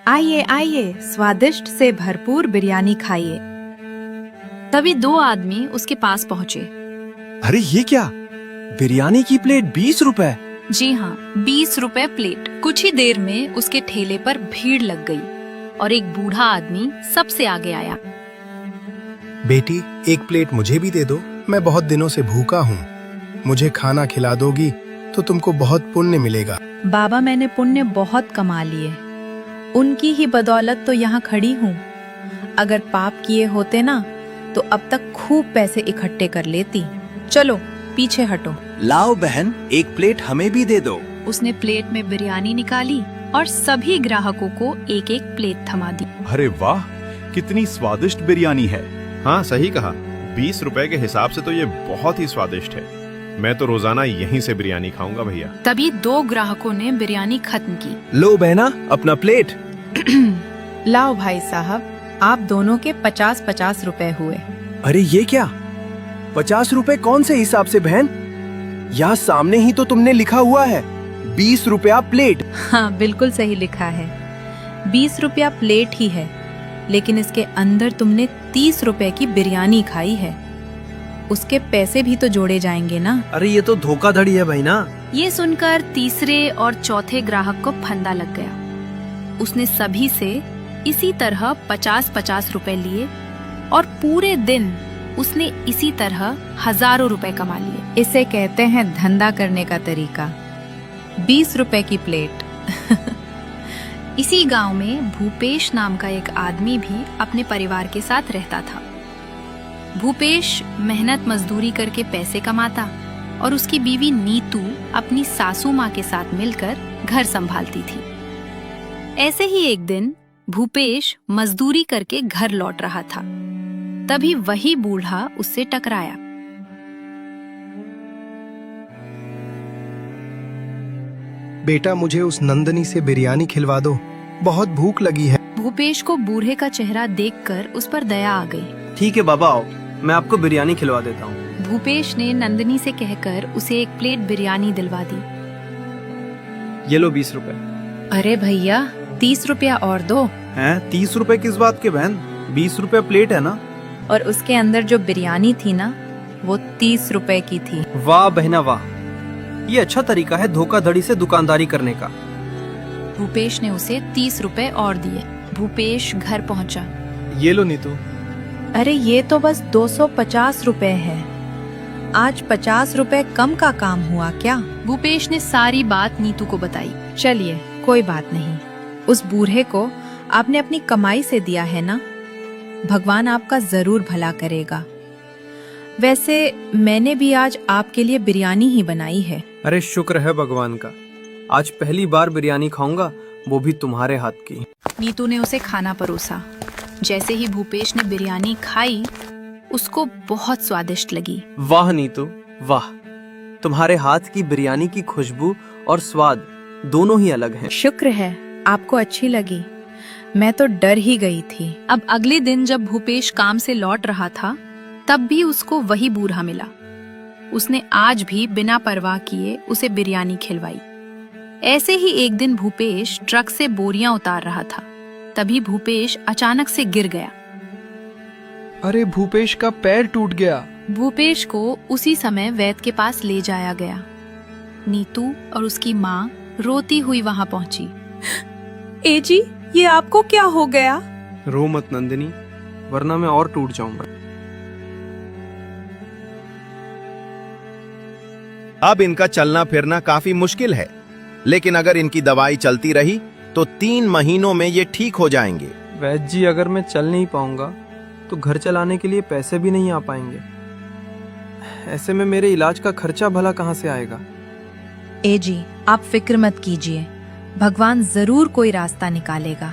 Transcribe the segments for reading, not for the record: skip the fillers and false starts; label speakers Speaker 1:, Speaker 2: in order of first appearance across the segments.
Speaker 1: आइए आइए, स्वादिष्ट से भरपूर बिरयानी खाइए।
Speaker 2: तभी दो आदमी उसके पास पहुँचे।
Speaker 3: अरे ये क्या, बिरयानी की प्लेट 20 रुपए?
Speaker 2: जी हाँ, 20 रुपए प्लेट। कुछ ही देर में उसके ठेले पर भीड़ लग गई और एक बूढ़ा आदमी सबसे आगे आया।
Speaker 4: बेटी, एक प्लेट मुझे भी दे दो, मैं बहुत दिनों से भूखा हूँ। मुझे खाना खिला दोगी तो तुमको बहुत पुण्य मिलेगा।
Speaker 1: बाबा, मैंने पुण्य बहुत कमा लिए, उनकी ही बदौलत तो यहाँ खड़ी हूँ। अगर पाप किए होते ना तो अब तक खूब पैसे इकट्ठे कर लेती। चलो पीछे हटो।
Speaker 3: लाओ बहन, एक प्लेट हमें भी दे दो।
Speaker 2: उसने प्लेट में बिरयानी निकाली और सभी ग्राहकों को एक एक प्लेट थमा दी।
Speaker 5: अरे वाह, कितनी स्वादिष्ट बिरयानी है।
Speaker 6: हाँ, सही कहा। 20 रुपए के हिसाब से तो ये बहुत ही स्वादिष्ट है। मैं तो रोजाना यहीं से बिरयानी खाऊंगा भैया।
Speaker 2: तभी दो ग्राहकों ने बिरयानी खत्म की।
Speaker 3: लो बहना, अपना प्लेट।
Speaker 1: लाओ भाई साहब, आप दोनों के 50-50 रुपए हुए।
Speaker 3: अरे ये क्या, 50 रुपए कौन से हिसाब से बहन? यहाँ सामने ही तो तुमने लिखा हुआ है 20 रुपया प्लेट।
Speaker 1: हाँ, बिल्कुल सही लिखा है, 20 रुपया प्लेट ही है, लेकिन इसके अंदर तुमने 30 रुपए की बिरयानी खाई है। उसके पैसे भी तो जोड़े जाएंगे ना।
Speaker 3: अरे ये तो धोखाधड़ी है भाई ना।
Speaker 2: ये सुनकर तीसरे और चौथे ग्राहक को फंदा लग गया। उसने सभी से इसी तरह 50-50 रुपए लिए और पूरे दिन उसने इसी तरह हजारों रुपए कमा लिए।
Speaker 1: इसे कहते हैं धंधा करने का तरीका। 20 रुपए की प्लेट।
Speaker 2: इसी गांव में भूपेश नाम का एक आदमी भी अपने परिवार के साथ रहता था। भूपेश मेहनत मजदूरी करके पैसे कमाता और उसकी बीवी नीतू अपनी सासू माँ के साथ मिलकर घर संभालती थी। ऐसे ही एक दिन भूपेश मजदूरी करके घर लौट रहा था। तभी वही बूढ़ा उससे टकराया।
Speaker 4: बेटा, मुझे उस नंदनी से बिरयानी खिलवा दो, बहुत भूख लगी है।
Speaker 2: भूपेश को बूढ़े का चेहरा देखकर उस पर दया आ गई।
Speaker 3: ठीक है बाबा, आओ, मैं आपको बिरयानी खिलवा देता हूँ।
Speaker 2: भूपेश ने नंदनी से कहकर उसे एक प्लेट बिरयानी दिलवा दी।
Speaker 3: ये लो 20 रुपए।
Speaker 1: अरे भैया, 30 रुपया और दो।
Speaker 7: हैं? 30 रुपए किस बात के बहन? 20 रुपए प्लेट है ना।
Speaker 1: और उसके अंदर जो बिरयानी थी ना, वो 30 रुपए की थी।
Speaker 3: वाह बहना वाह, ये अच्छा तरीका है धोखाधड़ी से दुकानदारी करने का।
Speaker 2: भूपेश ने उसे 30 रुपए और दिए। भूपेश घर पहुंचा।
Speaker 4: ये लो नीतू।
Speaker 1: अरे ये तो बस 250 रुपए है। आज 50 रुपए कम का काम हुआ क्या?
Speaker 2: भूपेश ने सारी बात नीतू को बताई।
Speaker 1: चलिए, कोई बात नहीं। उस बूढ़े को आपने अपनी कमाई से दिया है ना, भगवान आपका जरूर भला करेगा। वैसे मैंने भी आज आपके लिए बिरयानी ही बनाई है।
Speaker 3: अरे शुक्र है भगवान का, आज पहली बार बिरयानी खाऊंगा, वो भी तुम्हारे हाथ की।
Speaker 2: नीतू ने उसे खाना परोसा। जैसे ही भूपेश ने बिरयानी खाई, उसको बहुत स्वादिष्ट लगी।
Speaker 3: वाह नीतू वाह, तुम्हारे हाथ की बिरयानी की खुशबू और स्वाद दोनों ही अलग हैं।
Speaker 1: शुक्र है आपको अच्छी लगी, मैं तो डर ही गई थी।
Speaker 2: अब अगले दिन जब भूपेश काम से लौट रहा था, तब भी उसको वही बूढ़ा मिला। उसने आज भी बिना परवाह किए उसे बिरयानी खिलवाई। ऐसे ही एक दिन भूपेश ट्रक से बोरियां उतार रहा था। तभी भूपेश अचानक से गिर गया।
Speaker 7: अरे भूपेश का पैर टूट गया।
Speaker 2: भूपेश को उसी समय वैद्य के पास ले जाया गया। नीतू और उसकी माँ रोती हुई वहां पहुंची।
Speaker 1: ए जी, ये आपको क्या हो गया?
Speaker 3: रो मत नंदिनी, वरना मैं और टूट जाऊंगा।
Speaker 6: अब इनका चलना फिरना काफी मुश्किल है, लेकिन अगर इनकी दवाई चलती रही तो 3 महीनों में ये ठीक हो जाएंगे।
Speaker 3: वैद्य जी, अगर मैं चल नहीं पाऊंगा तो घर चलाने के लिए पैसे भी नहीं आ पाएंगे। ऐसे में मेरे इलाज का खर्चा भला कहाँ से आएगा?
Speaker 1: ए जी, आप फिक्र मत कीजिए, भगवान जरूर कोई रास्ता निकालेगा।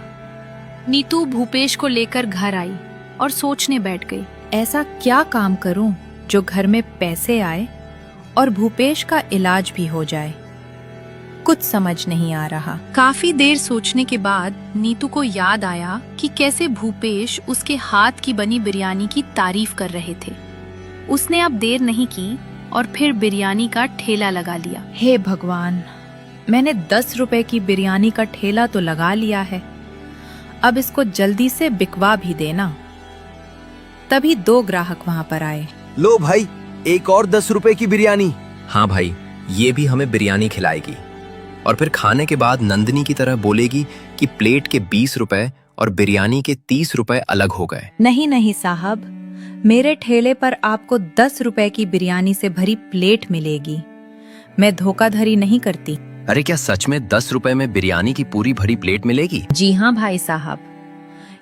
Speaker 2: नीतू भूपेश को लेकर घर आई और सोचने बैठ गई।
Speaker 1: ऐसा क्या काम करूं जो घर में पैसे आए और भूपेश का इलाज भी हो जाए? कुछ समझ नहीं आ रहा।
Speaker 2: काफी देर सोचने के बाद नीतू को याद आया कि कैसे भूपेश उसके हाथ की बनी बिरयानी की तारीफ कर रहे थे। उसने अब देर नहीं की और फिर बिरयानी का ठेला लगा लिया।
Speaker 1: हे भगवान, मैंने 10 रुपए की बिरयानी का ठेला तो लगा लिया है, अब इसको जल्दी से बिकवा भी देना। तभी 2 ग्राहक वहां पर आए।
Speaker 8: लो भाई, एक और 10 रुपए की बिरयानी।
Speaker 9: हाँ भाई, ये भी हमें बिरयानी खिलाएगी और फिर खाने के बाद नंदनी की तरह बोलेगी कि प्लेट के 20 रुपए और बिरयानी के 30 रुपए अलग हो गए।
Speaker 1: नहीं नहीं साहब, मेरे ठेले पर आपको 10 रुपए की बिरयानी से भरी प्लेट मिलेगी। मैं धोखाधड़ी नहीं करती।
Speaker 9: अरे क्या सच में 10 रुपए में बिरयानी की पूरी भरी प्लेट मिलेगी?
Speaker 1: जी हाँ भाई साहब।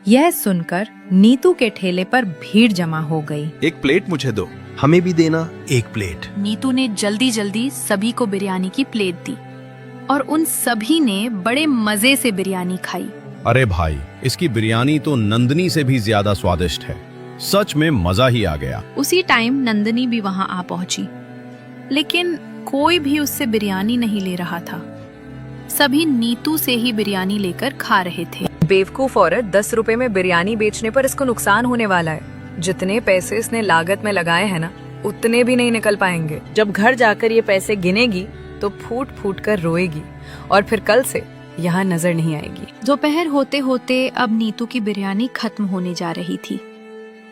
Speaker 1: यह सुनकर नीतू के ठेले पर भीड़ जमा हो गई।
Speaker 5: एक प्लेट मुझे दो।
Speaker 4: हमें भी देना एक प्लेट।
Speaker 2: नीतू ने जल्दी जल्दी सभी को बिरयानी की प्लेट दी और उन सभी ने बड़े मजे से बिरयानी खाई।
Speaker 6: अरे भाई, इसकी बिरयानी तो नंदनी से भी ज्यादा स्वादिष्ट है। सच में मजा ही आ गया।
Speaker 2: उसी टाइम नंदनी भी वहां आ पहुंची, लेकिन कोई भी उससे बिरयानी नहीं ले रहा था। सभी नीतू से ही बिरयानी लेकर खा रहे थे।
Speaker 10: बेवकूफ औरत, 10 रुपए में बिरयानी बेचने पर इसको नुकसान होने वाला है। जितने पैसे इसने लागत में लगाए हैं ना, उतने भी नहीं निकल पाएंगे। जब घर जाकर ये पैसे गिनेगी तो फूट फूट कर रोएगी और फिर कल से यहाँ नजर नहीं आएगी।
Speaker 2: दोपहर होते होते अब नीतू की बिरयानी खत्म होने जा रही थी।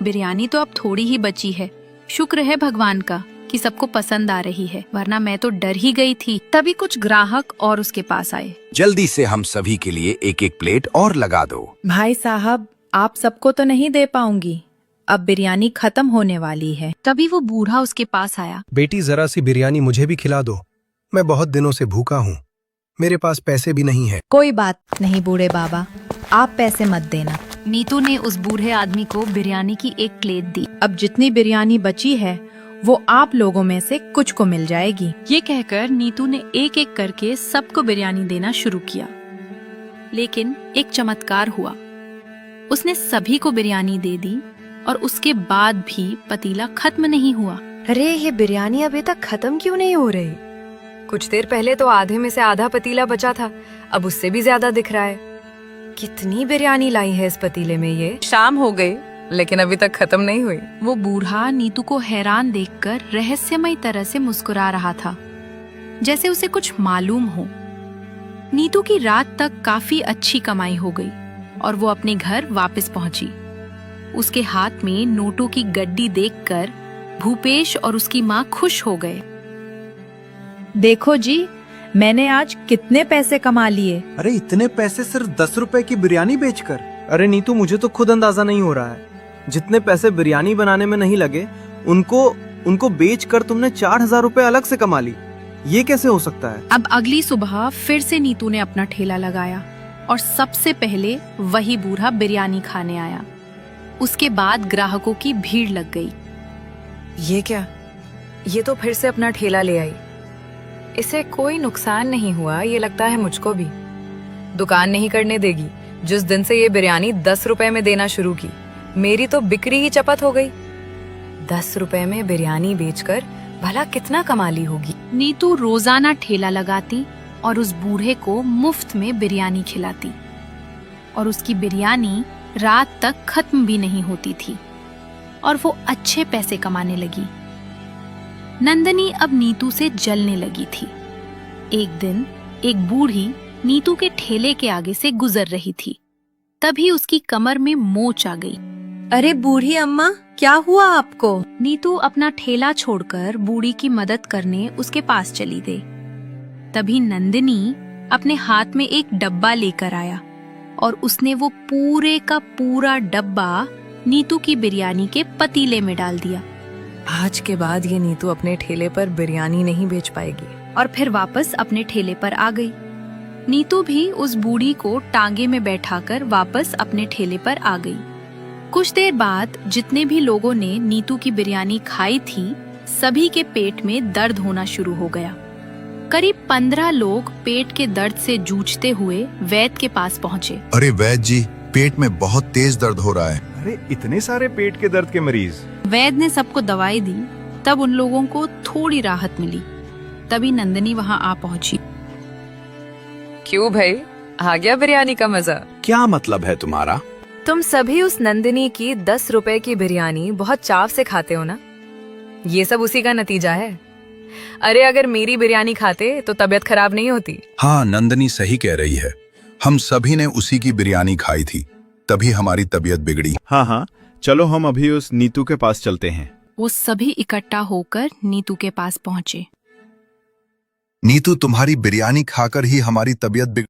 Speaker 2: बिरयानी तो अब थोड़ी ही बची है। शुक्र है भगवान का कि सबको पसंद आ रही है, वरना मैं तो डर ही गई थी। तभी कुछ ग्राहक और उसके पास आए।
Speaker 8: जल्दी से हम सभी के लिए एक एक प्लेट और लगा दो।
Speaker 1: भाई साहब, आप सबको तो नहीं दे पाऊंगी, अब बिरयानी खत्म होने वाली है।
Speaker 2: तभी वो बूढ़ा उसके पास आया।
Speaker 4: बेटी, जरा सी बिरयानी मुझे भी खिला दो। मैं बहुत दिनों से भूखा हूँ, मेरे पास पैसे भी नहीं है।
Speaker 1: कोई बात नहीं बूढ़े बाबा, आप पैसे मत देना।
Speaker 2: नीतू ने उस बूढ़े आदमी को बिरयानी की एक प्लेट दी।
Speaker 1: अब जितनी बिरयानी बची है वो आप लोगों में से कुछ को मिल जाएगी।
Speaker 2: ये कहकर नीतू ने एक एक करके सबको बिरयानी देना शुरू किया। लेकिन एक चमत्कार हुआ। उसने सभी को बिरयानी दे दी और उसके बाद भी पतीला खत्म नहीं हुआ।
Speaker 10: अरे, ये बिरयानी अभी तक खत्म क्यों नहीं हो रही? कुछ देर पहले तो आधे में से आधा पतीला बचा था, अब उससे भी ज्यादा दिख रहा है। कितनी बिरयानी लाई है इस पतीले में ये? शाम हो गई लेकिन अभी तक खत्म नहीं हुई।
Speaker 2: वो बूढ़ा नीतू को हैरान देखकर रहस्यमय तरह से मुस्कुरा रहा था, जैसे उसे कुछ मालूम हो। नीतू की रात तक काफी अच्छी कमाई हो गई और वो अपने घर वापस पहुंची। उसके हाथ में नोटों की गड्डी देखकर भूपेश और उसकी माँ खुश हो गए।
Speaker 1: देखो जी, मैंने आज कितने पैसे कमा लिए।
Speaker 3: अरे इतने पैसे सिर्फ 10 रुपए की बिरयानी बेचकर? अरे नीतू, मुझे तो खुद अंदाजा नहीं हो रहा है। जितने पैसे बिरयानी बनाने में नहीं लगे, उनको बेचकर तुमने 4000 रुपए अलग से कमा ली। ये कैसे हो सकता है?
Speaker 2: अब अगली सुबह फिर से नीतू ने अपना ठेला लगाया और सबसे पहले वही बूढ़ा बिरयानी खाने आया। उसके बाद ग्राहकों की भीड़ लग गई।
Speaker 10: ये क्या? ये तो फिर से अपना ठेला ले आई। इसे कोई नुकसान नहीं हुआ, ये लगता है मुझको भी। दुकान नहीं करने देगी। जिस दिन से ये बिरयानी 10 रुपए में देना शुरू की, मेरी तो बिक्री ही चपत हो गई। 10 रुपए में बिरयानी बेचकर भला कितना कमा ली होगी।
Speaker 2: नीतू रोजाना ठेला लगाती और उस बूढ़े को मुफ्त में बिरयानी खिलाती और उसकी बिरयानी रात तक खत्म भी नहीं होती थी और वो अच्छे पैसे कमाने लगी। नंदनी अब नीतू से जलने लगी थी। एक दिन एक बूढ़ी नीतू के ठेले के आगे से गुजर रही थी। तभी उसकी कमर में मोच आ गई।
Speaker 1: अरे बूढ़ी अम्मा, क्या हुआ आपको?
Speaker 2: नीतू अपना ठेला छोड़कर बूढ़ी की मदद करने उसके पास चली गई। तभी नंदिनी अपने हाथ में एक डब्बा लेकर आया और उसने वो पूरे का पूरा डब्बा नीतू की बिरयानी के पतीले में डाल दिया।
Speaker 10: आज के बाद ये नीतू अपने ठेले पर बिरयानी नहीं बेच पाएगी।
Speaker 2: और फिर वापस अपने ठेले पर आ गई। नीतू भी उस बूढ़ी को टांगे में बैठाकर वापस अपने ठेले पर आ गई। कुछ देर बाद जितने भी लोगों ने नीतू की बिरयानी खाई थी, सभी के पेट में दर्द होना शुरू हो गया। करीब 15 लोग पेट के दर्द से जूझते हुए वैद्य के पास पहुँचे।
Speaker 11: अरे वैद्य जी, पेट में बहुत तेज दर्द हो रहा है।
Speaker 5: अरे इतने सारे पेट के दर्द के मरीज।
Speaker 2: वैद्य ने सबको दवाई दी। तब उन लोगों को थोड़ी राहत मिली। तभी नंदिनी वहां आ पहुंची।
Speaker 10: क्यों भाई, आ गया बिरयानी का मजा?
Speaker 6: क्या मतलब है तुम्हारा?
Speaker 10: तुम सभी उस नंदिनी की 10 रुपए की बिरयानी बहुत चाव से खाते हो ना? ये सब उसी का नतीजा है। अरे अगर मेरी बिरयानी खाते तो तबीयत खराब नहीं होती।
Speaker 11: हाँ, नंदनी सही कह रही है। हम सभी ने उसी की बिरयानी खाई थी, तभी हमारी तबीयत बिगड़ी।
Speaker 5: हाँ हाँ, चलो हम अभी उस नीतू के पास चलते हैं।
Speaker 2: वो सभी इकट्ठा होकर नीतू के पास पहुंचे।
Speaker 11: नीतू, तुम्हारी बिरयानी खाकर ही हमारी तबीयत बिगड़ी।